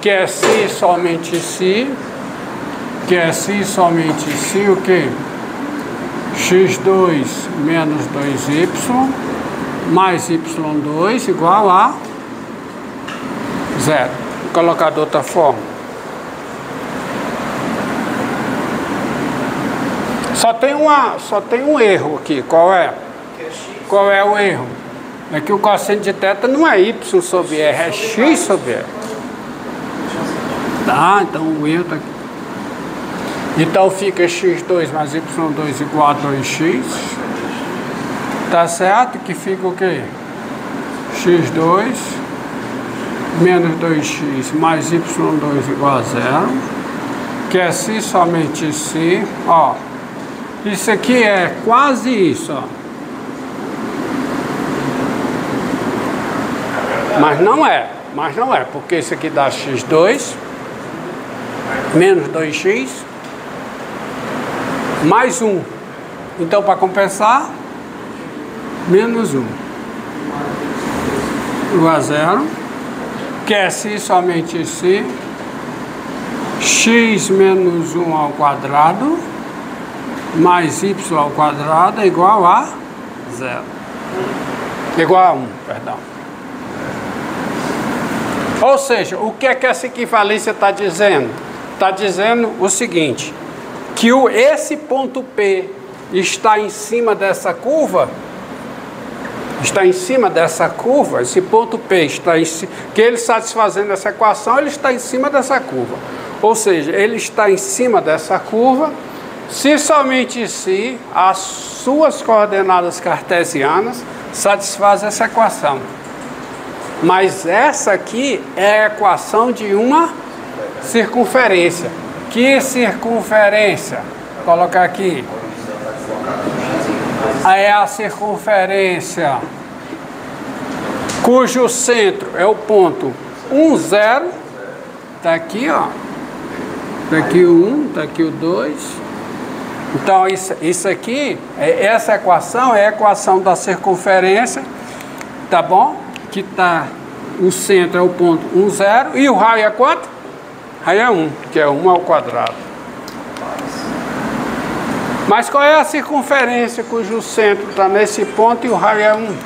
que é se somente se, o que? x2 menos 2y mais y2 igual a 0. Vou colocar de outra forma. Só tem um erro aqui. Qual é? Qual é o erro? É que o cosseno de θ não é y sobre r, é x sobre r. Tá, então o erro está aqui. Então fica x2 mais y2 igual a 2x. Tá certo? Que fica o quê? x2 menos 2x mais y2 igual a 0. Que é se somente se. Ó, isso aqui é quase isso, ó. Mas não é, porque isso aqui dá x2 menos 2x mais 1. Então, para compensar, menos 1 igual a 0, que é se somente se x menos 1 ao quadrado mais y ao quadrado é igual a 0. Igual a 1, perdão. Ou seja, o que é que essa equivalência está dizendo? Está dizendo o seguinte, que esse ponto P está em cima dessa curva, esse ponto P está em cima, que ele satisfazendo essa equação, ele está em cima dessa curva. Ou seja, ele está em cima dessa curva, se somente se as suas coordenadas cartesianas satisfazem essa equação. Mas essa aqui é a equação de uma circunferência. Que circunferência? Vou colocar aqui. É a circunferência cujo centro é o ponto 1, 0. Está aqui, ó. Está aqui o 1, está aqui o 2. Então, isso aqui, essa equação é a equação da circunferência, tá bom? Que tá, o centro é o ponto 1, 0, e o raio é quanto? O raio é 1, que é 1 ao quadrado. Mas qual é a circunferência cujo centro está nesse ponto e o raio é 1?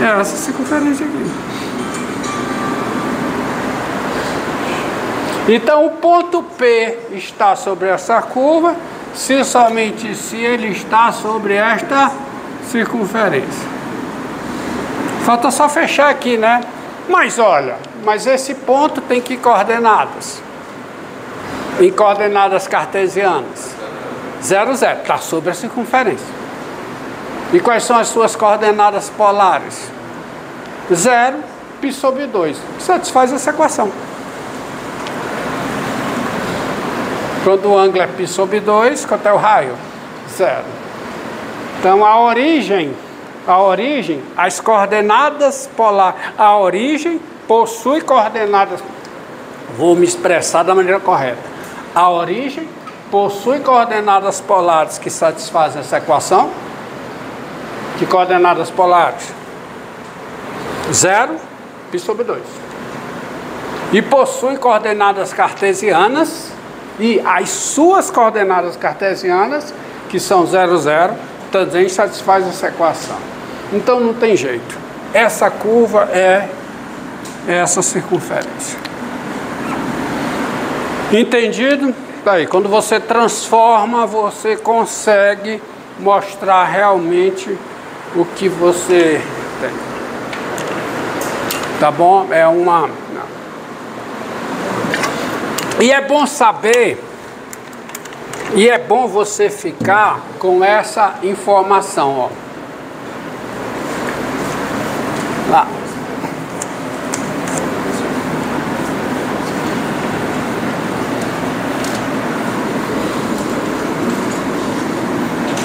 É essa circunferência aqui. Então, o ponto P está sobre essa curva, se somente se ele está sobre esta circunferência. Falta só fechar aqui, né? Mas olha, esse ponto tem que coordenadas? Em coordenadas cartesianas. 0, 0, está sobre a circunferência. E quais são as suas coordenadas polares? 0, π sobre 2. Satisfaz essa equação. Quando o ângulo é π sobre 2, quanto é o raio? 0. Então a origem, as coordenadas polares, a origem possui coordenadas, vou me expressar da maneira correta. A origem possui coordenadas polares que satisfazem essa equação. Que coordenadas polares? 0, π sobre 2. E possui coordenadas cartesianas, e as suas coordenadas cartesianas, que são 0, 0, também satisfaz essa equação. Então não tem jeito. Essa curva é essa circunferência. Entendido? Daí, quando você transforma, você consegue mostrar realmente o que você tem. Tá bom? É uma... E é bom saber, e é bom você ficar com essa informação, ó. Lá.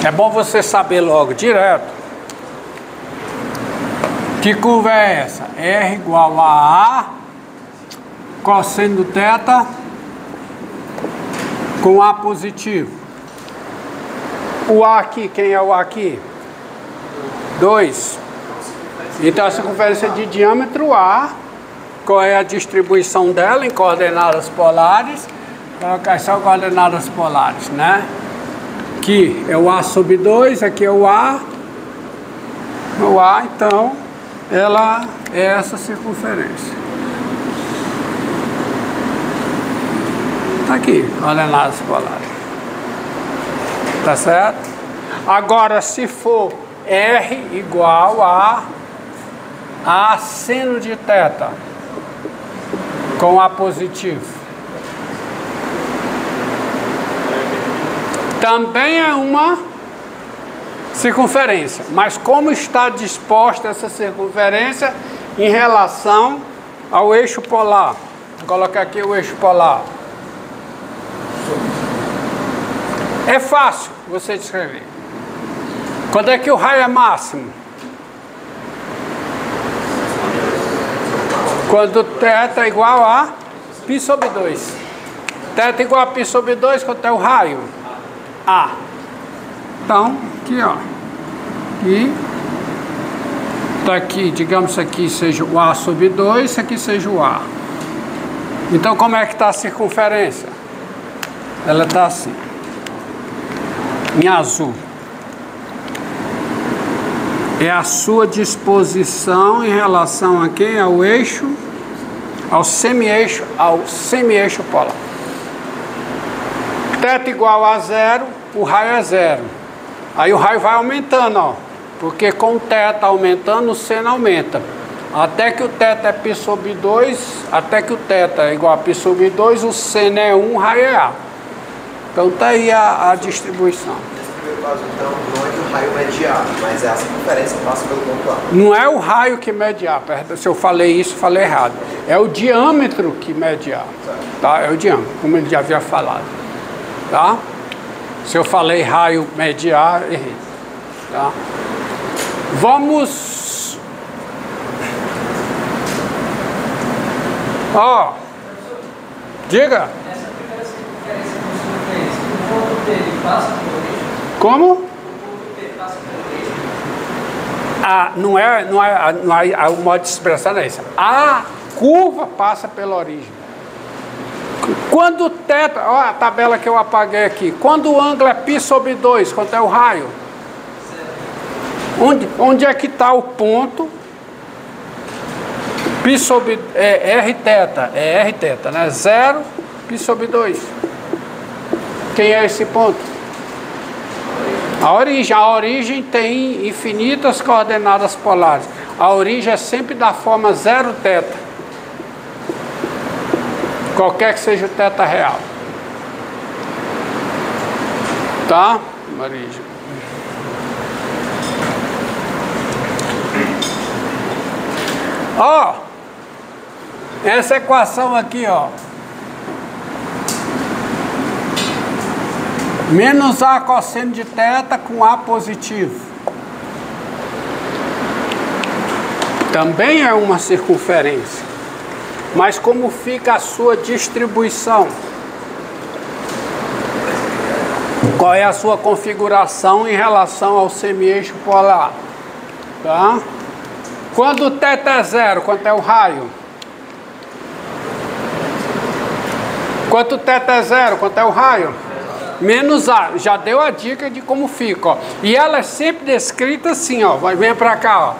É bom você saber logo, direto. Que curva é essa? R igual a cosseno do θ com A positivo. O A aqui, quem é o A aqui? 2. Então a circunferência de diâmetro A qual é a distribuição dela em coordenadas polares. Colocar só coordenadas polares, né? Aqui é o A sobre 2, aqui é o A. O A, então, ela é essa circunferência. Tá aqui, coordenadas polares. Tá certo? Agora, se for R igual a seno de θ com A positivo, também é uma circunferência, mas como está disposta essa circunferência em relação ao eixo polar? Vou colocar aqui o eixo polar. É fácil você descrever. Quando é que o raio é máximo? Quando θ é igual a π sobre 2. θ igual a π sobre 2, quanto é o raio? A. Então, aqui, ó. E tá aqui, digamos que aqui seja o A sobre 2, isso aqui seja o A. Então, como é que está a circunferência? Ela está assim, em azul. É a sua disposição em relação a quem? Ao eixo, ao semi-eixo polar. θ igual a 0, o raio é 0. Aí o raio vai aumentando, ó. Porque com o θ aumentando, o seno aumenta. Até que o θ é π sobre 2, até que o θ é igual a π sobre 2, o seno é 1, o raio é A. Então tá aí a distribuição. Nesse primeiro caso, então, não é que o raio mede A, mas é a circunferência que passa pelo ponto A. Não é o raio que mede A, se eu falei isso, falei errado. É o diâmetro que mede A. Tá? É o diâmetro, como ele já havia falado. Tá? Se eu falei raio mede A, errei. Tá? Vamos... Ó, diga. Essa primeira circunferência o ponto P passa pelo eixo? Como? O ponto P passa pelo eixo? Ah, não é o modo de expressar não é esse. A curva passa pela origem. Quando o θ, ó a tabela que eu apaguei aqui, quando o ângulo é π sobre 2, quanto é o raio? Onde é que está o ponto? π sobre Rθ, é Rθ, né? 0, π sobre 2. Quem é esse ponto? A origem tem infinitas coordenadas polares. A origem é sempre da forma 0θ. Qualquer que seja o θ real. Tá? Origem. Ó, essa equação aqui, ó. Menos A cosseno de θ com A positivo. Também é uma circunferência. Mas como fica a sua distribuição? Qual é a sua configuração em relação ao semi-eixo polar? Tá? Quando o θ é 0, quanto é o raio? Quanto o θ é 0, quanto é o raio? Menos A. Já deu a dica de como fica, ó. E ela é sempre descrita assim, ó. Venha pra cá, ó.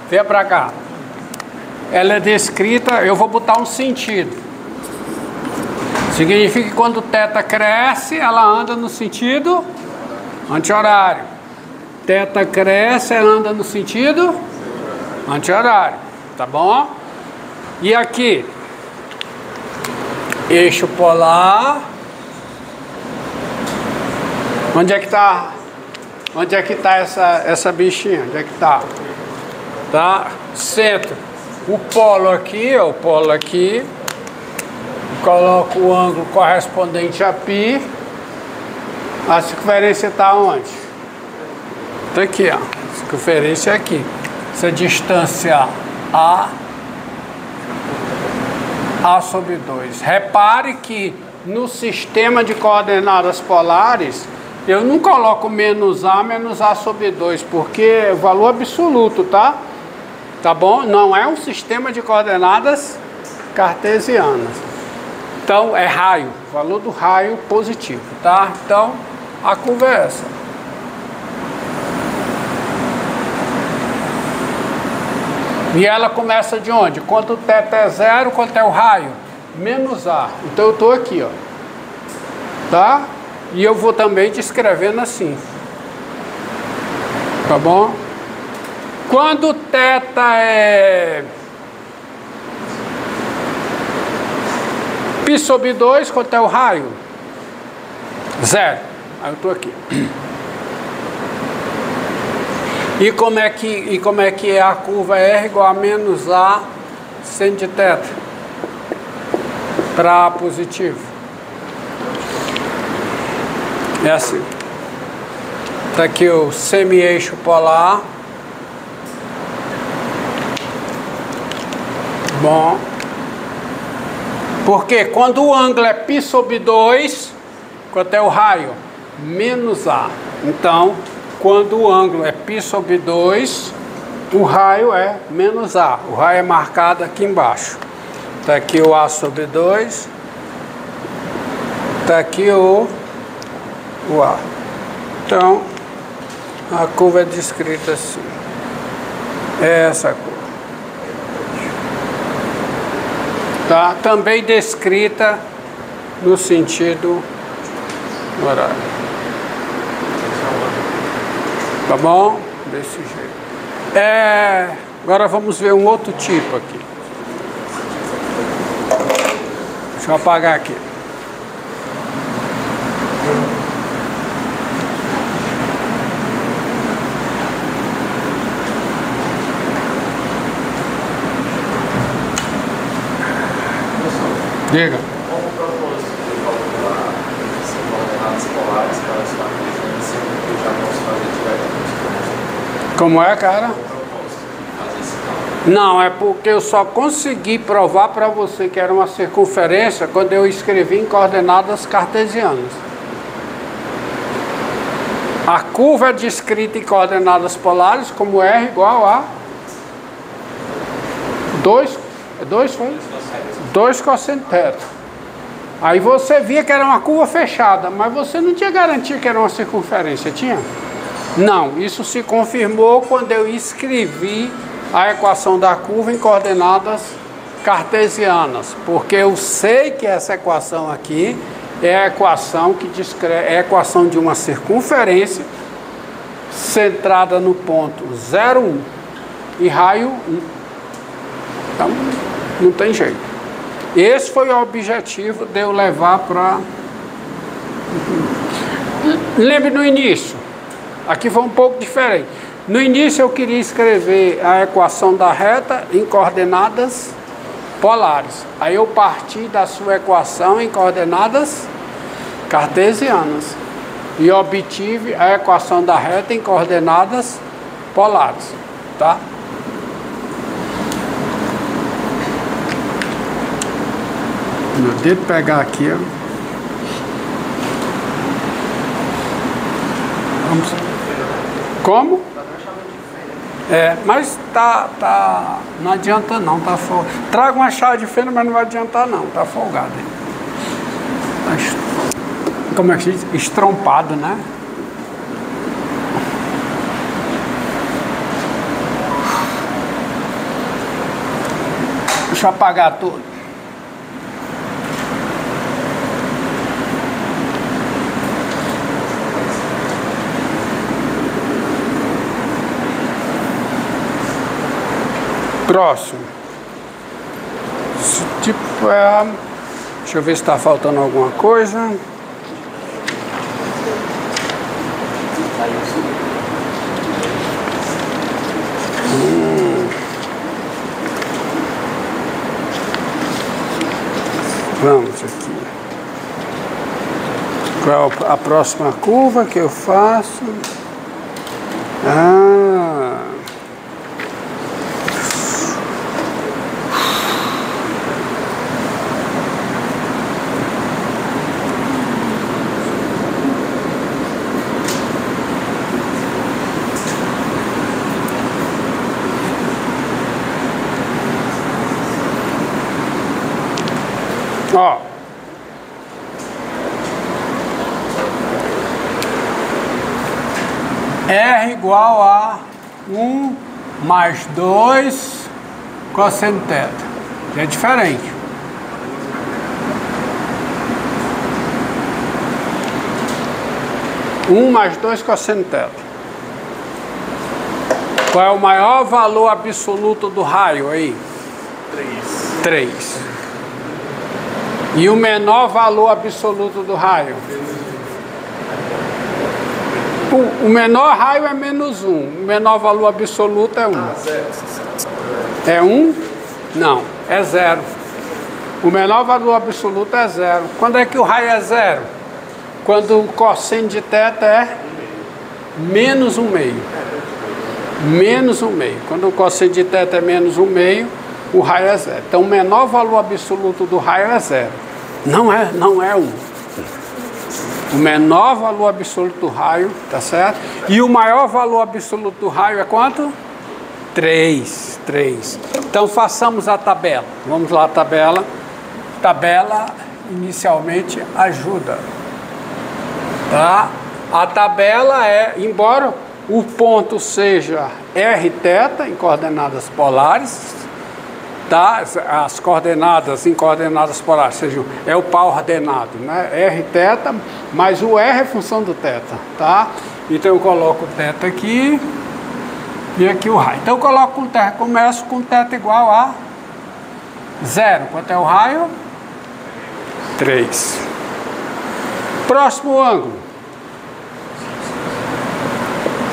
Venha pra cá. Ela é descrita, eu vou botar um sentido. Significa que quando o θ cresce, ela anda no sentido anti-horário. θ cresce, ela anda no sentido anti-horário. Tá bom? E aqui? Eixo polar. Onde é que tá? Onde é que tá essa bichinha? Onde é que tá? Tá? Centro. O polo aqui, ó, o polo aqui. Coloco o ângulo correspondente a π. A circunferência está onde? Está aqui, ó. A circunferência é aqui. Essa distância A sobre 2. Repare que no sistema de coordenadas polares, eu não coloco menos A sobre 2, porque é valor absoluto, tá? Tá bom? Não é um sistema de coordenadas cartesianas. Então, é raio, valor do raio positivo, tá? Então, a curva é essa. E ela começa de onde? Quando o θ é zero, quanto é o raio? Menos A. Então, eu estou aqui, ó. Tá? E eu vou também descrevendo assim. Tá bom? Quando θ é π sobre 2, quanto é o raio? Zero. Aí eu estou aqui. E como é que é a curva R igual a menos A seno de θ? Para A positivo. É assim. Está aqui o semi-eixo polar. Bom. Porque quando o ângulo é π sobre 2, quanto é o raio? Menos A. Então, quando o ângulo é π sobre 2, o raio é menos A. O raio é marcado aqui embaixo. Está aqui o A sobre 2. Está aqui o A. Então, a curva é descrita assim. É essa a curva. Tá? Também descrita no sentido horário. Tá bom? Desse jeito. Agora vamos ver um outro tipo aqui. Deixa eu apagar aqui. Diga. Qual o propósito de calcular coordenadas polares para as cartesianas, sendo que eu já posso fazer diretamente? Como é, cara? Qual o propósito de fazer esse cálculo? Não, é porque eu só consegui provar para você que era uma circunferência quando eu escrevi em coordenadas cartesianas. A curva é descrita em coordenadas polares como R igual a 2 foi? 2 cosseno θ. Aí você via que era uma curva fechada, mas você não tinha garantia que era uma circunferência, tinha? Não, isso se confirmou quando eu escrevi a equação da curva em coordenadas cartesianas, porque eu sei que essa equação aqui é a equação que descreve, é a equação de uma circunferência centrada no ponto 0, 1 e raio 1. Então, não tem jeito. Esse foi o objetivo de eu levar para... Lembre no início, aqui foi um pouco diferente. No início eu queria escrever a equação da reta em coordenadas polares. Aí eu parti da sua equação em coordenadas cartesianas e obtive a equação da reta em coordenadas polares, tá? Meu dedo pegar aqui, ó. Vamos. Como? Mas não adianta não, tá folgado. Traga uma chave de fenda, mas não vai adiantar não, tá folgado. Como é que se diz? Estrompado, né? Deixa eu apagar tudo. Próximo. Tipo, deixa eu ver se está faltando alguma coisa. Vamos aqui. Qual a próxima curva que eu faço? Ó. R igual a 1 mais 2 cosseno θ. É diferente. Um mais 2 cosseno θ. Qual é o maior valor absoluto do raio aí? 3. E o menor valor absoluto do raio? O menor raio é menos 1. O menor valor absoluto é 1. É 1? Não, é 0. O menor valor absoluto é 0. Quando é que o raio é 0? Quando o cosseno de θ é menos 1/2. Menos 1/2. Quando o cosseno de θ é menos 1/2, o raio é 0. Então o menor valor absoluto do raio é 0. Não é 1. O menor valor absoluto do raio, tá certo? E o maior valor absoluto do raio é quanto? 3. Então façamos a tabela. Vamos lá, tabela. Tabela inicialmente ajuda. Tá? A tabela é, embora o ponto seja Rθ em coordenadas polares, tá? As coordenadas em coordenadas polares, seja, é o par ordenado, né? Rθ, mas o R é função do θ, tá? Então eu coloco o θ aqui e aqui o raio. Então eu coloco o θ, começo com θ igual a 0. Quanto é o raio? 3. Próximo ângulo.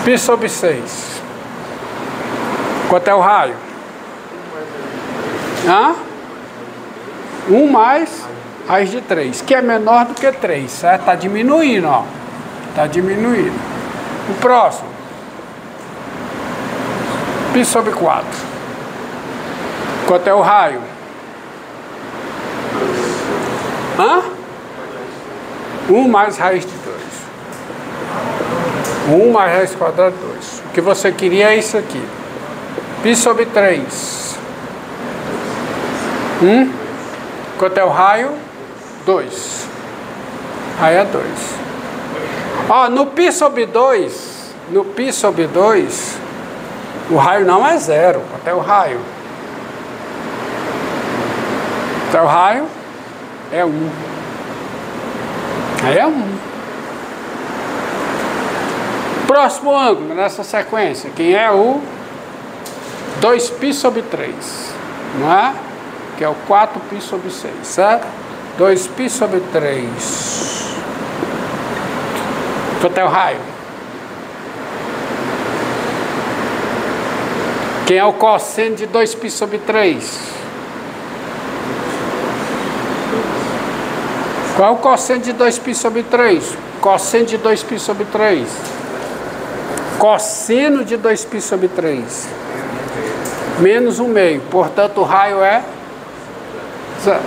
Π sobre 6. Quanto é o raio? 1 mais raiz de 3, que é menor do que 3, certo? Está diminuindo, ó. Está diminuindo. O próximo. Π sobre 4. Quanto é o raio? 1 mais raiz de 2. 1 mais raiz quadrada de 2. O que você queria é isso aqui. Π sobre 3. Quanto é o raio? 2. Raio é 2. Ó, no π sobre 2, o raio não é 0. Quanto é o raio? Quanto é o raio? É 1. Aí é 1. Próximo ângulo nessa sequência, quem é o 2π sobre 3, não é? Que é o 4π sobre 6, certo? 2π sobre 3. Quanto é o raio? Quem é o cosseno de 2π sobre 3? Qual é o cosseno de 2π sobre 3? Cosseno de 2π sobre 3. Cosseno de 2π sobre 3. Menos 1/2. Portanto, o raio é 0.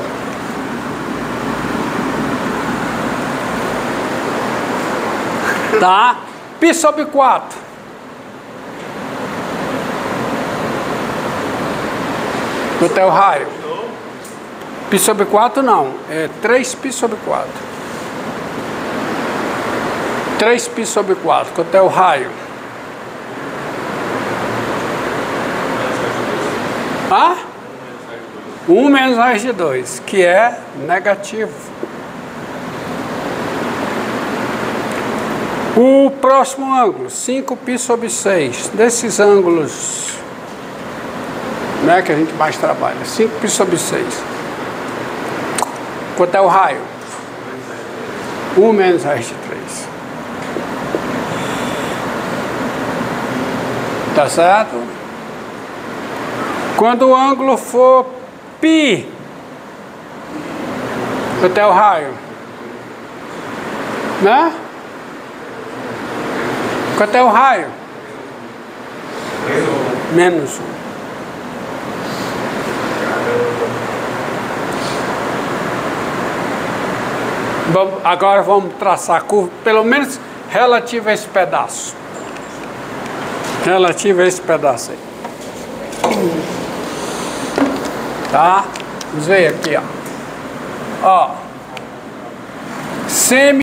Tá? Π sobre 4. Quanto é o raio? Π sobre 4 não. É 3π sobre 4. 3π sobre 4. Quanto é o raio? 1 menos raiz de 2, que é negativo. O próximo ângulo, 5π sobre 6. Desses ângulos, né, que a gente mais trabalha. 5π sobre 6. Quanto é o raio? 1 menos raiz de 3. Tá certo? Quando o ângulo for π, quanto é o raio? Né? Quanto é o raio? Menos 1. Agora vamos traçar a curva, pelo menos relativa a esse pedaço. Relativa a esse pedaço aí. Tá? Vamos ver aqui, ó. Ó. Semi